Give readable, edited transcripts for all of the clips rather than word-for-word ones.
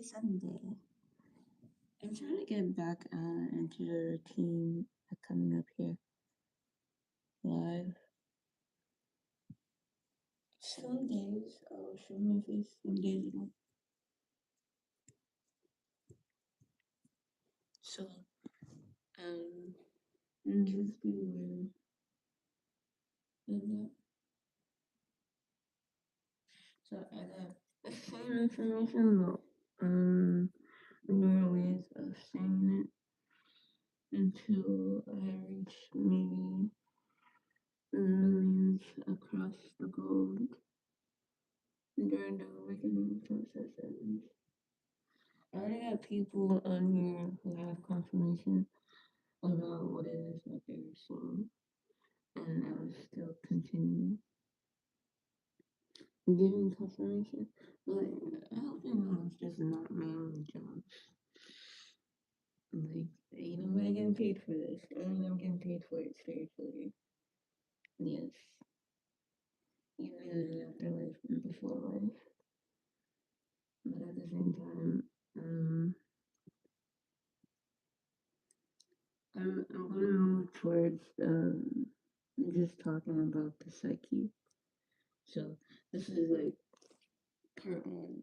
Sunday. I'm trying to get back into the routine of coming up here live. Some days I'll show my face, some days I don't. So, just be aware of that. So I got the same information, but more ways of saying it until I reach maybe millions across the globe during the awakening process at least. I already got people on here who have confirmation about what it is that they're seeing, and I will still continue giving confirmation. But I hope you know it's just not my only job. Like, I'm getting paid for this, and I'm getting paid for it spiritually. Yes, even in afterlife and before life. But at the same time, I'm gonna move towards just talking about the psyche. So this is like part one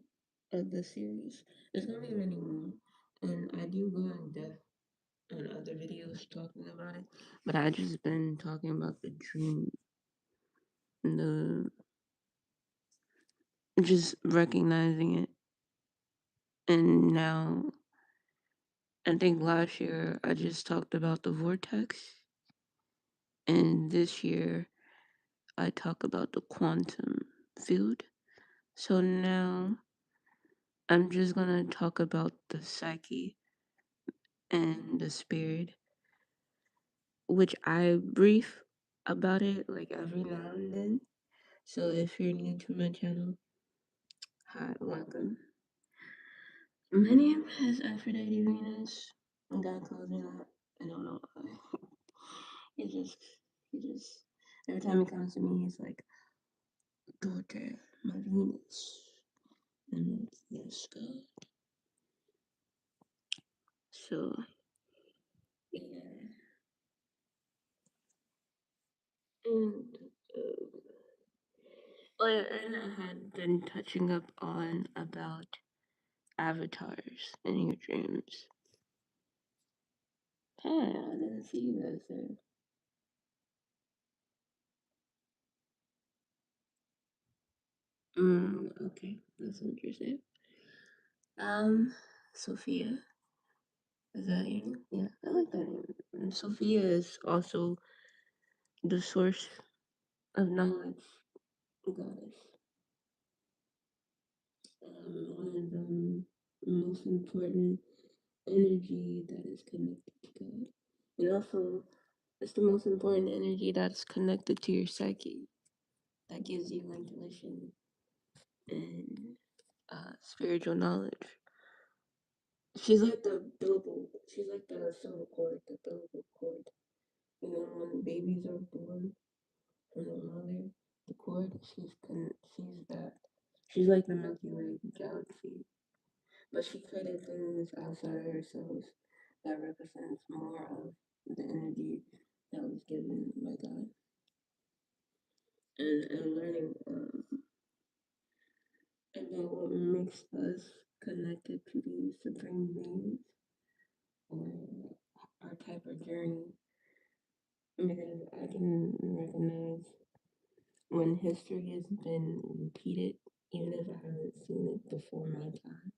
of the series. There's gonna be many more, and I do go in depth on other videos talking about it. But I just been talking about the dream, the just recognizing it, and now I think last year I just talked about the vortex, and this year I talk about the quantum field. So now I'm just gonna talk about the psyche and the spirit, which I brief about it like every now and then. So if you're new to my channel, hi, welcome. My name is Aphrodite Venus. God calls me that. I don't know why. he just, every time he comes to me, he's like, daughter, my Venus. And I'm like, yes, God. So, yeah. And, and I had been touching up on about avatars in your dreams. Hey, I didn't see you guys there. Okay, that's interesting. Um, Sophia, is that your name? Yeah, I like that name. And Sophia is also the source of knowledge goddess. One of the most important energy that is connected to God. And also, it's the most important energy that's connected to your psyche. That gives you intuition and spiritual knowledge. She's like the billable. She's like the silver cord, the billable cord. When babies are born from the mother, the cord, she's that. She's like the Milky Way galaxy, but she created things outside herself that represents more of the energy that was given by God. And I'm learning about what makes us connected to these supreme beings or our type of journey, because I can recognize when history has been repeated, even if I haven't seen it before my time.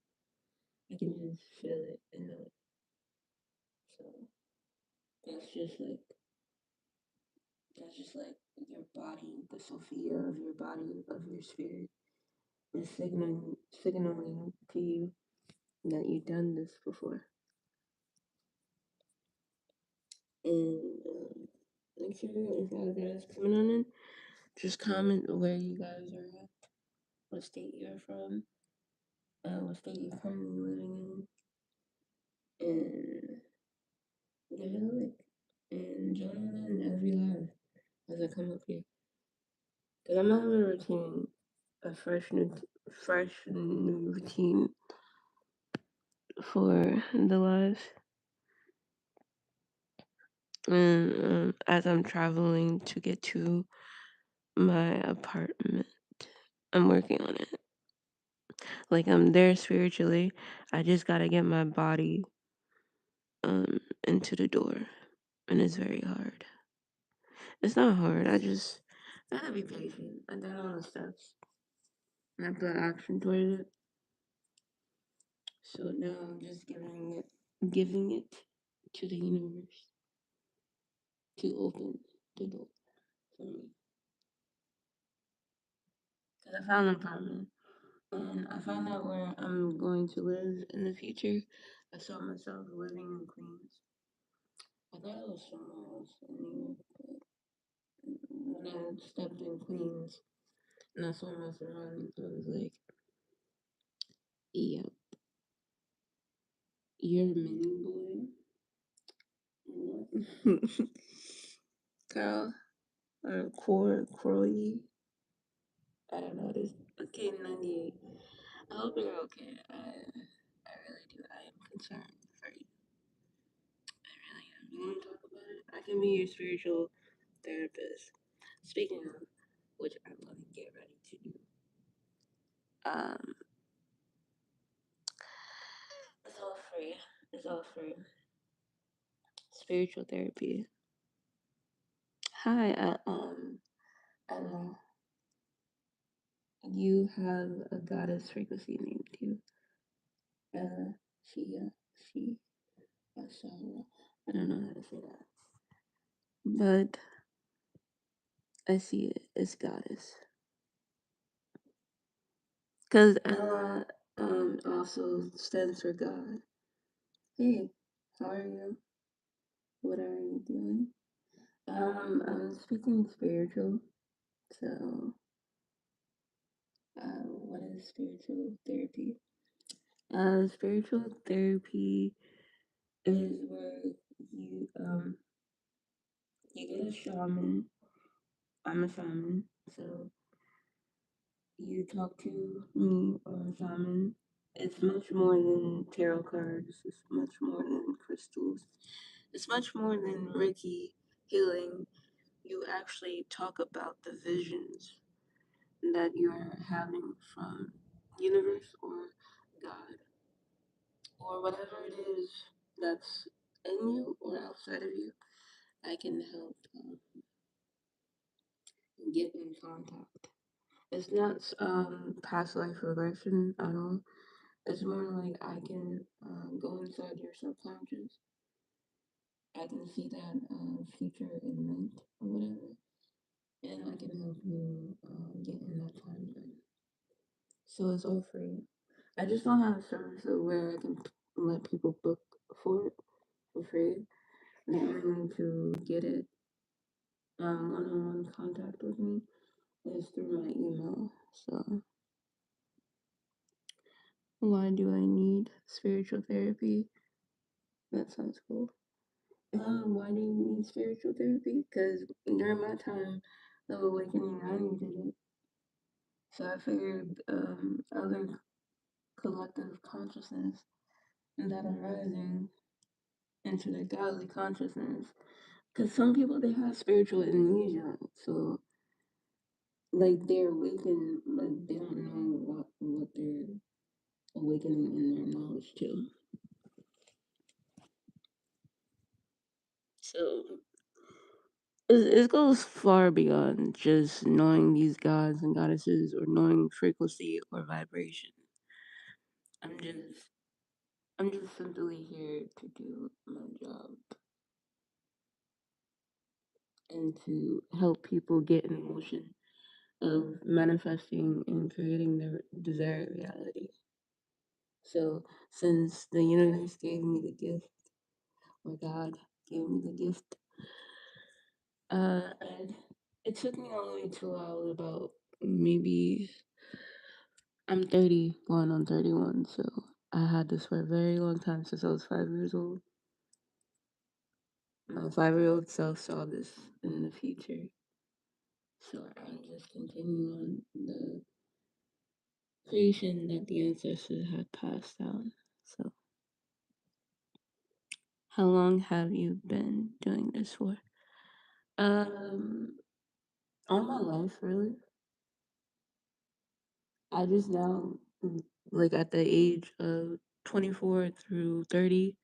I can just feel it and know it. So that's just like your body, the Sophia of your body, of your spirit, is signaling to you that you've done this before. And make sure if you guys coming on in, just comment where you guys are at, what state you're from, what state you're currently living in, and give it a lick. And join in every live as I come up here. Because I'm having a routine, a fresh new routine for the lives. And as I'm traveling to get to my apartment, I'm working on it. Like I'm there spiritually. I just gotta get my body into the door. And it's very hard. It's not hard. I gotta be patient. I done all the steps. And I put action towards it. So now I'm just giving it to the universe to open the door for me. Because I found an apartment. And I found out where I'm going to live in the future. I saw myself living in Queens. I thought it was somewhere else in New York, but when I stepped in Queens and I saw my surroundings, I was like, "Yep, you're a mini boy." Carl or Corey. I don't know this. Okay, 98. I hope you're okay. I really do. I am concerned for you. I really am. You want to talk about it? I can be your spiritual therapist. Speaking of which, I'm gonna get ready to do. Um, it's all free. It's all free. Spiritual therapy. Hi, Ella. You have a goddess frequency named you. Ella, she, Ashara. I don't know how to say that, but I see it as goddess. Cause Ella also stands for God. Hey, how are you? What are you doing? I'm speaking spiritual. So, what is spiritual therapy? Spiritual therapy is where you get a shaman. I'm a shaman, so you talk to me or a shaman. It's much more than tarot cards. It's much more than crystals. It's much more than Reiki healing. You actually talk about the visions that you're having from universe or God or whatever it is that's in you or outside of you. I can help get in contact. It's not past life regression at all. It's more like I can go inside your subconscious. I can see that future event or whatever, and I can help you get in that timeline. So it's all free. I just don't have a service where I can let people book for it for free. The only way to get it one-on-one contact with me is through my email. So why do I need spiritual therapy? That sounds cool. Why do you need spiritual therapy? Because during my time of awakening, I needed it. So I figured other collective consciousness that are rising into the godly consciousness. Because some people, they have spiritual amnesia. So, like, they're awakened, but they don't know what they're awakening in their knowledge to. So, it goes far beyond just knowing these gods and goddesses or knowing frequency or vibration. I'm just I'm just simply here to do my job and to help people get in motion of manifesting and creating their desired reality. So since the universe gave me the gift, or God gave me the gift, and it took me all the way till I was about maybe I'm 30, going on 31, so I had this for a very long time since I was 5 years old. My 5-year-old self saw this in the future, so I'm just continuing on the creation that the ancestors had passed down. So How long have you been doing this for? Um, all my life, really. I just now, like at the age of 24 through 30,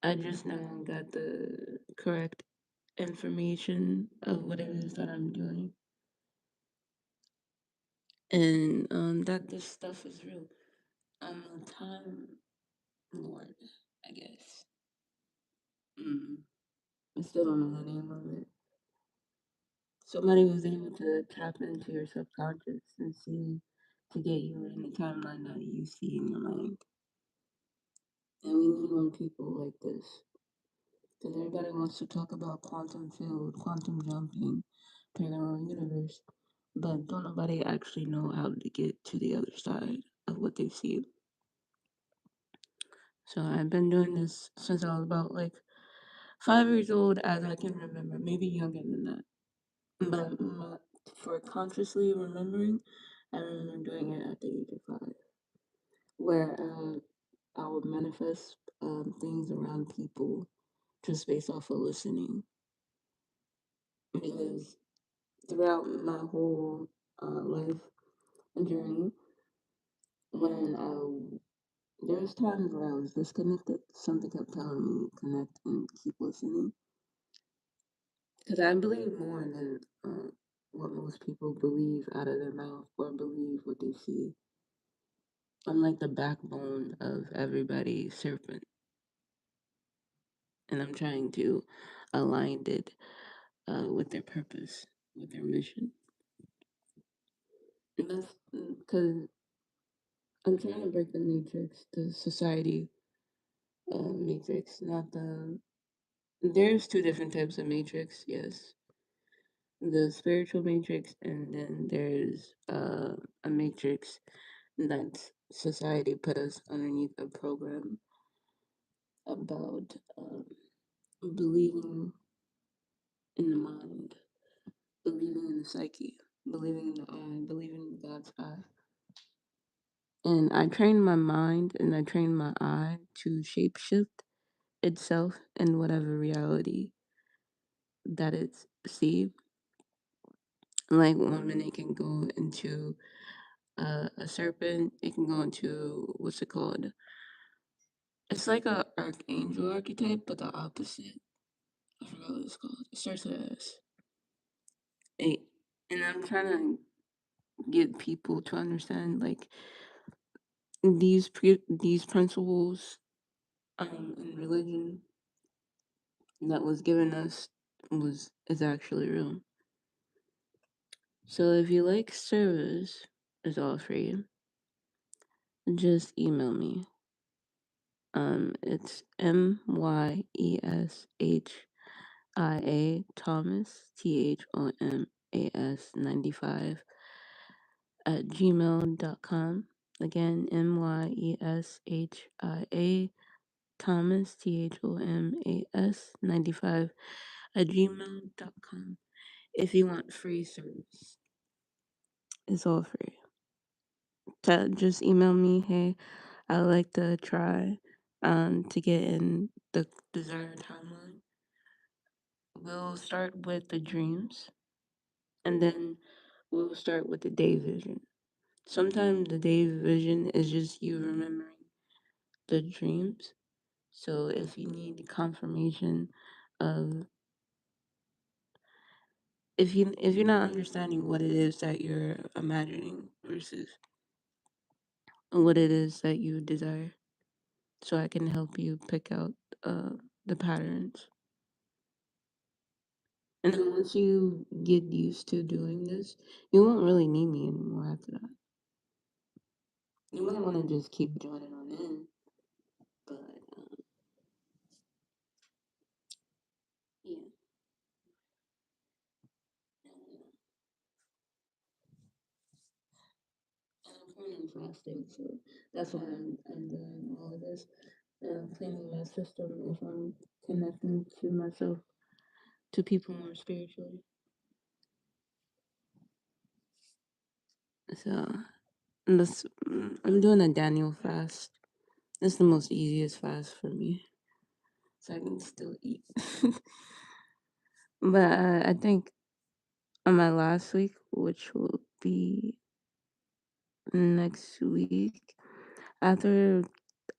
I just now got the correct information of what it is that I'm doing, and that this stuff is real. I'm a time lord, I guess. Mm. I still don't know the name of it. Somebody was able to tap into your subconscious and see to get you in the timeline that you see in your mind. And we need more people like this. Because everybody wants to talk about quantum field, quantum jumping, parallel universe. But don't nobody actually know how to get to the other side of what they see. So I've been doing this since I was about like 5 years old, as I can remember, maybe younger than that. But for consciously remembering, I remember doing it at the age of 5, where I would manifest things around people just based off of listening. Because throughout my whole life journey, when there's times where I was disconnected, something kept telling me connect and keep listening. Because I believe more than what most people believe out of their mouth or believe what they see. I'm like the backbone of everybody's serpent, and I'm trying to align it with their purpose, with their mission. And that's because I'm trying to break the matrix, the society matrix, not the. There's two different types of matrix, yes. The spiritual matrix, and then there's a matrix that society put us underneath a program about believing in the mind, believing in the psyche, believing in the eye, believing in God's eye. And I trained my mind and I trained my eye to shapeshift itself in whatever reality that it's see. Like one minute it can go into a serpent, it can go into what's it called? It's like a archangel archetype, but the opposite. I forgot what it's called. It starts with S. Eight. And I'm trying to get people to understand like these principles in religion that was given us was is actually real. So if you like service, is all free. Just email me. It's MYESHIA Thomas THOMAS 95 at gmail.com. Again, MYESHIA Thomas THOMAS 95 at gmail.com. If you want free service, it's all free. Just email me, hey, I would like to try to get in the desired timeline. We'll start with the dreams, and then we'll start with the day vision. Sometimes the day vision is just you remembering the dreams. So if you need confirmation of if you're not understanding what it is that you're imagining versus what it is that you desire, so I can help you pick out the patterns. And then once you get used to doing this, you won't really need me anymore after that. You might want to just keep joining on in, but yeah. And I'm planning fasting, so that's why I'm doing all of this. And I'm cleaning my system if I'm connecting to myself, to people more spiritually. So this, I'm doing a Daniel fast. It's the most easiest fast for me. so I can still eat. But I think on my last week, which will be next week, after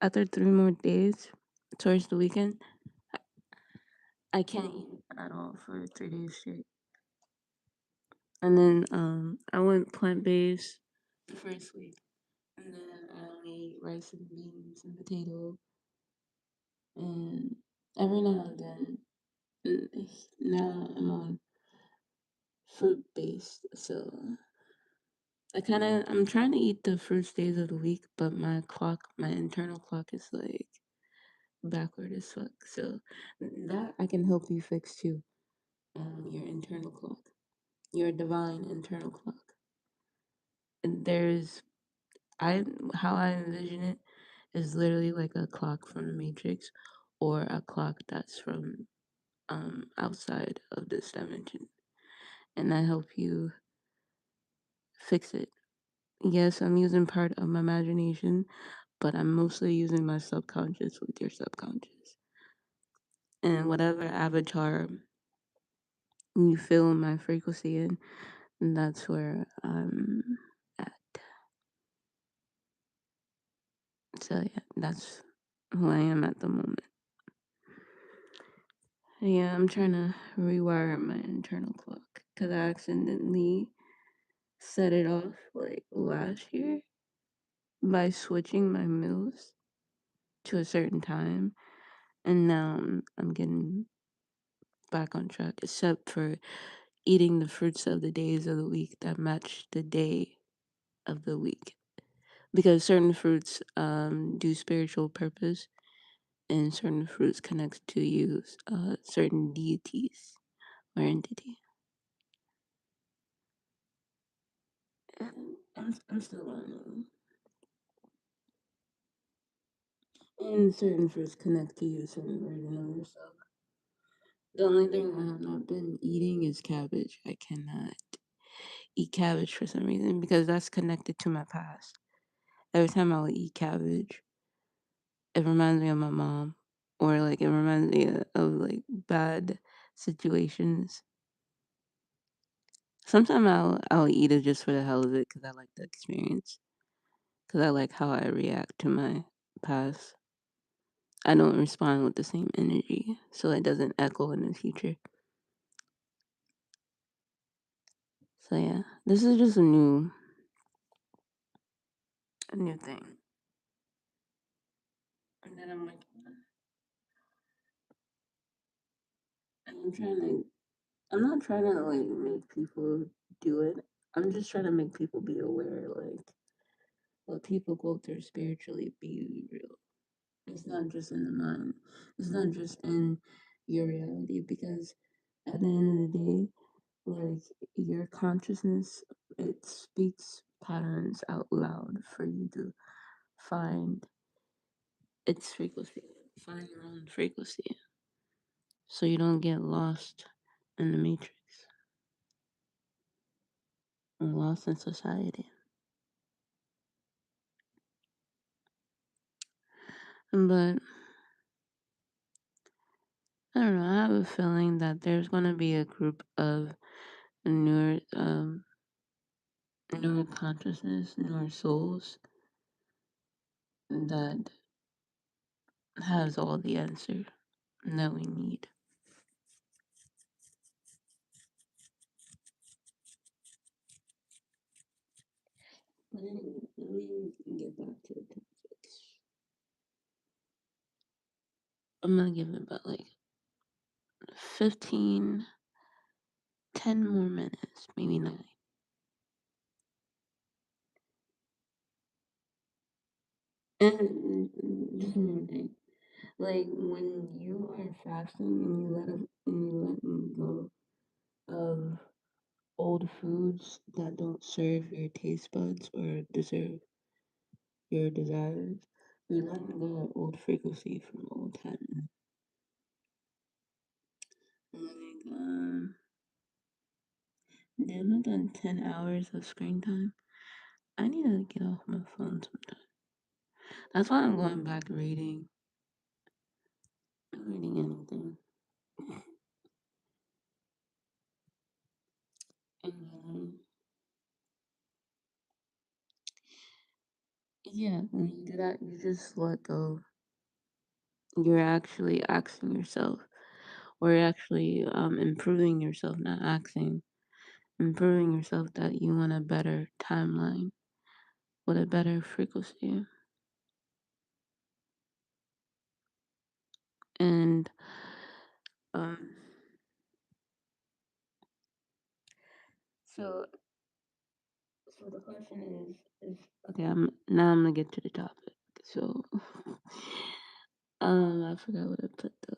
3 more days towards the weekend, I can't eat at all for 3 days straight. And then I went plant based the first week, and then I only ate rice and beans and potato, and every now and then now I'm on fruit based. So I'm trying to eat the first days of the week, but my internal clock is like backward as fuck. So that I can help you fix too. Your internal clock, your divine internal clock. And there's I how I envision it is literally like a clock from the Matrix, or a clock that's from outside of this dimension, and I help you fix it. Yes, I'm using part of my imagination, but I'm mostly using my subconscious with your subconscious. And whatever avatar you feel my frequency in, that's where I'm at. So yeah, that's who I am at the moment. Yeah, I'm trying to rewire my internal clock because I accidentally set it off like last year by switching my meals to a certain time, and now I'm getting back on track, except for eating the fruits of the days of the week that match the day of the week. Because certain fruits do spiritual purpose, and certain fruits connect to you certain deities or entity. And I'm still learning. And certain fruits connect to you a certain version of yourself. The only thing I have not been eating is cabbage. I cannot eat cabbage for some reason because that's connected to my past. Every time I will eat cabbage, it reminds me of my mom, or like it reminds me of like bad situations. Sometimes I'll eat it just for the hell of it because I like the experience. Because I like how I react to my past. I don't respond with the same energy, so it doesn't echo in the future. So yeah, this is just a new thing, and then I'm like, I'm not trying to like make people do it. I'm just trying to make people be aware, like what people go through spiritually be real. It's not just in the mind. It's not just in your reality, because at the end of the day, like your consciousness, it speaks patterns out loud for you to find its frequency, find your own frequency, so you don't get lost in the matrix or lost in society. But I don't know. I have a feeling that there's gonna be a group of newer, newer consciousness, newer souls that has all the answer that we need. But anyway, let me get back to the topics. I'm gonna give it about like 15, 10 more minutes, maybe 9. And just one more thing. Like when you are fasting and you let go of old foods that don't serve your taste buds or deserve your desires, you're letting go of old frequency from old time. Like damn, I've done 10 hours of screen time. I need to get off my phone sometime. That's why I'm going back reading. reading anything. And yeah, when you do that, you just let go. You're actually asking yourself, or you're actually improving yourself, not asking, improving yourself that you want a better timeline with a better frequency. And um, so so the question is okay. I'm gonna get to the topic. So I forgot what I put though.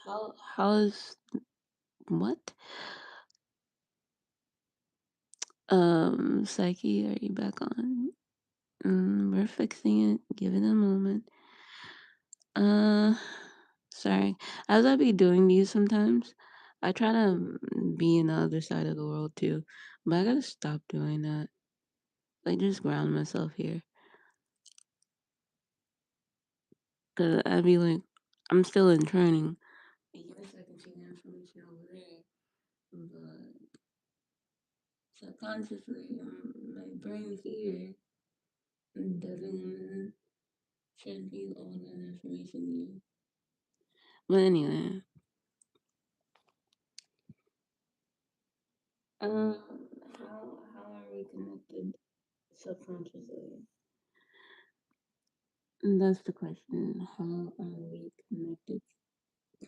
How how is what psyche? Are you back on? We're fixing it. Give it a moment. Uh, sorry. As I be doing these sometimes, I try to be in the other side of the world too, but I gotta stop doing that. Like just ground myself here, cause I be like, I'm still in training. Yes, I can see the information over there, but subconsciously, my brain's here doesn't want to transmute all that information to you. But anyway, um, how are we connected subconsciously? And that's the question. How are we connected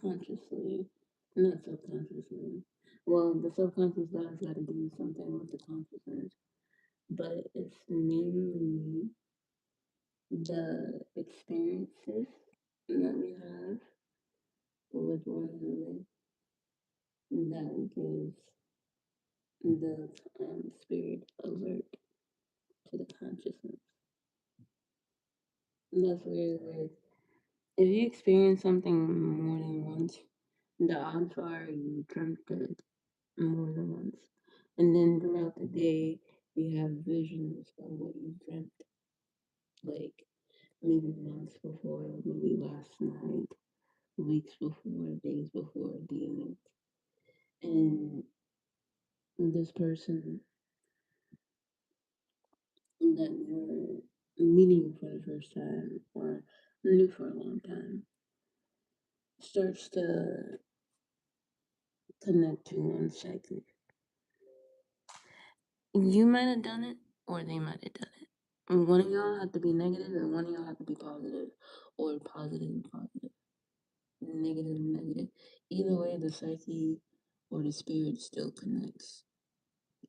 consciously, not subconsciously? Well, the subconscious does got to do something with the consciousness, but it's mainly the experiences that we have with one another that gives the spirit alert to the consciousness. And that's where, like, if you experience something more than once, the odds are you dreamt it more than once. And then throughout the day, you have visions of what you dreamt, like maybe months before, maybe last night, weeks before, days before the event. And this person that you're meeting for the first time or knew for a long time starts to connect to one cycle. You might have done it, or they might have done it. And one of y'all had to be negative, and one of y'all had to be positive, or positive and positive, negative and negative. Either way, the psyche or the spirit still connects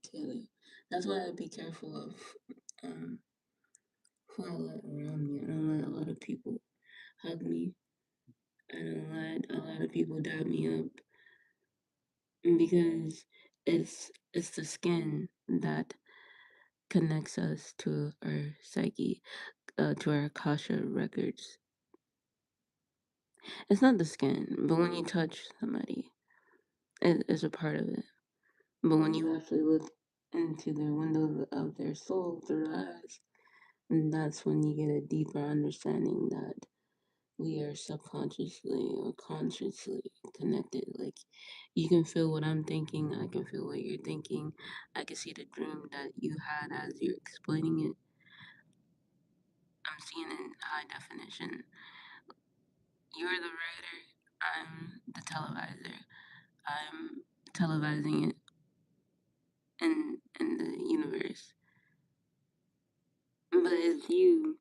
together. That's why I be careful of um, who I let around me. I don't let a lot of people hug me. I don't let a lot of people dab me up because it's the skin that connects us to our psyche, to our Akasha records. It's not the skin, but when you touch somebody, it's a part of it. But when you actually look into their window of their soul through their eyes, and that's when you get a deeper understanding that we are subconsciously or consciously connected. Like you can feel what I'm thinking, I can feel what you're thinking, I can see the dream that you had as you're explaining it. I'm seeing it in high definition. You're the writer, I'm the televiser. I'm televising it in the universe. But it's you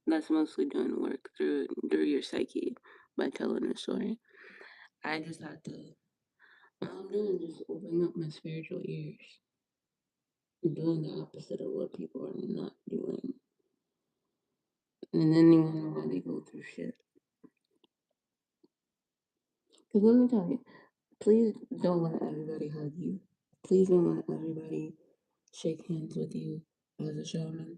that's mostly doing the work through your psyche by telling a story. I just have to all I'm doing is just opening up my spiritual ears and doing the opposite of what people are not doing. And then they wonder why they go through shit. Because let me tell you, please don't let everybody hug you. Please don't let everybody shake hands with you as a shaman,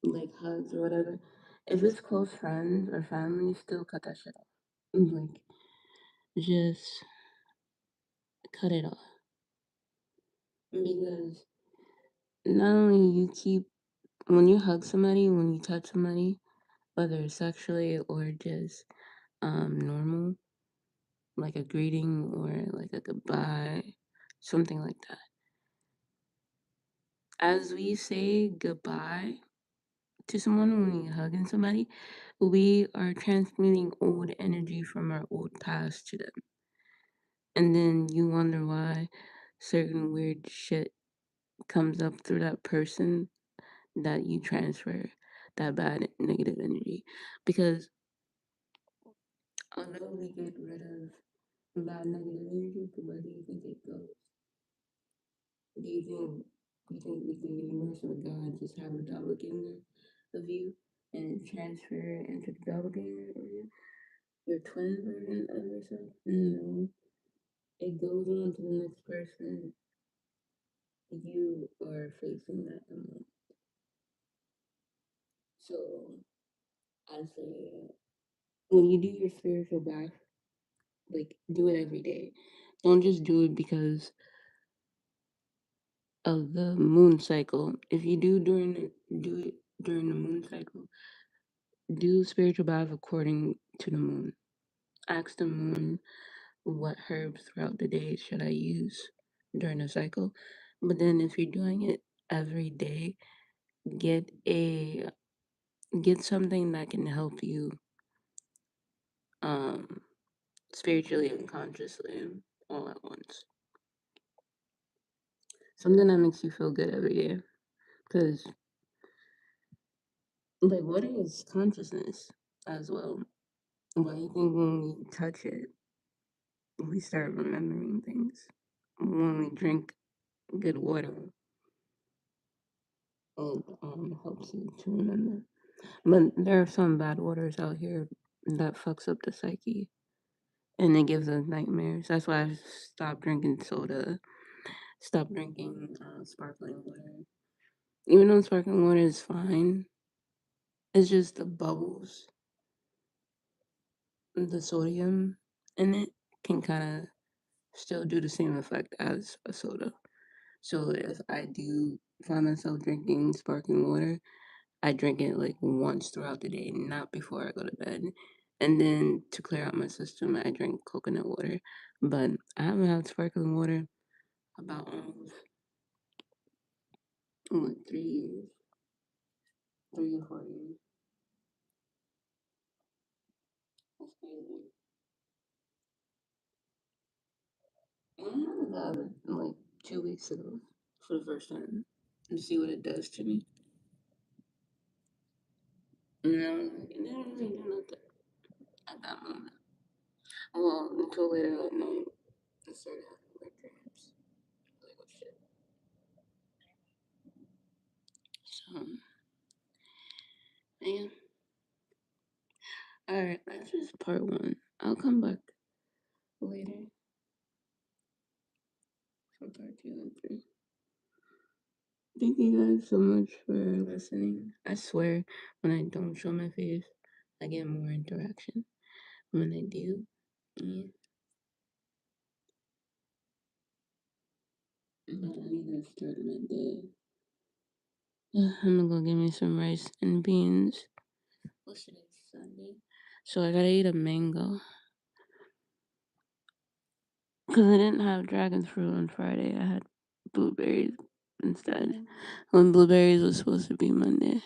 like hugs or whatever. If it's close friends or family, still cut that shit off. Like, just cut it off. Because not only you keep when you hug somebody, when you touch somebody, whether it's sexually or just normal, like a greeting or like a goodbye, something like that. As we say goodbye to someone when you're hugging somebody, we are transmitting old energy from our old past to them. And then you wonder why certain weird shit comes up through that person that you transfer that bad negative energy. Because although we get rid of bad negative energy, where do you think it goes? Do you think the universe or God just have a doppelganger of you and transfer it into the doppelganger of you? Your twin version of yourself? No. It goes on to the next person. You are facing that moment. So I say when you do your spiritual bath, like do it every day. Don't just do it because of the moon cycle. If you do it during the moon cycle, do spiritual bath according to the moon. Ask the moon what herbs throughout the day should I use during the cycle. But then if you're doing it every day, get a get something that can help you um spiritually and consciously all at once. Something that makes you feel good every day. Because like water is consciousness as well. Why do you think when we touch it, we start remembering things? When we drink good water, it helps you to remember. But there are some bad waters out here that fucks up the psyche and it gives us nightmares. That's why I stopped drinking soda, stopped drinking sparkling water. Even though sparkling water is fine, it's just the bubbles, the sodium in it can kind of still do the same effect as a soda. So if I do find myself drinking sparkling water, I drink it like once throughout the day, not before I go to bed. And then to clear out my system, I drink coconut water. But I haven't had sparkling water about almost like 3 years, 3 or 4 years. That's crazy. I had that like 2 weeks ago for the first time to see what it does to me. And I was like, it didn't really do nothing at that moment. Well, until later that night, I started having like cramps. Like, oh shit. So, yeah. Alright, that's just part one. I'll come back later for part two and three. Thank you guys so much for listening. I swear, when I don't show my face, I get more interaction. When I do, yeah. But I need to start my day. I'm gonna go get me some rice and beans. What's today? Sunday. So I gotta eat a mango. Because I didn't have dragon fruit on Friday. I had blueberries instead. When blueberries was supposed to be Monday.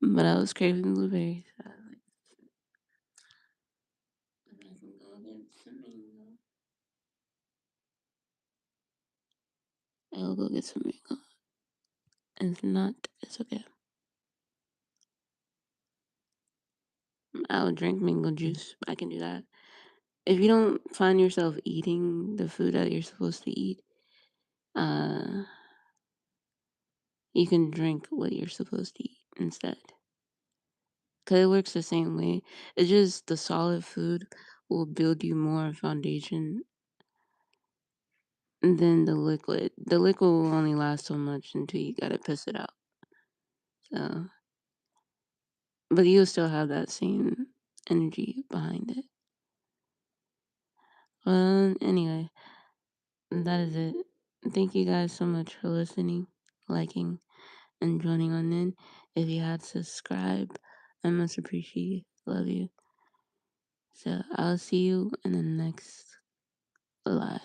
But I was craving blueberries. So I was like, I can go get some mango. I'll go get some mango. If not, it's okay. I'll drink mango juice. I can do that. If you don't find yourself eating the food that you're supposed to eat, uh, you can drink what you're supposed to eat instead. Because it works the same way. It's just the solid food will build you more foundation than the liquid. The liquid will only last so much until you gotta piss it out. So, but you'll still have that same energy behind it. Anyway, that is it. Thank you guys so much for listening. liking, and joining on in. If you had subscribed, I must appreciate it. Love you. So I'll see you in the next live.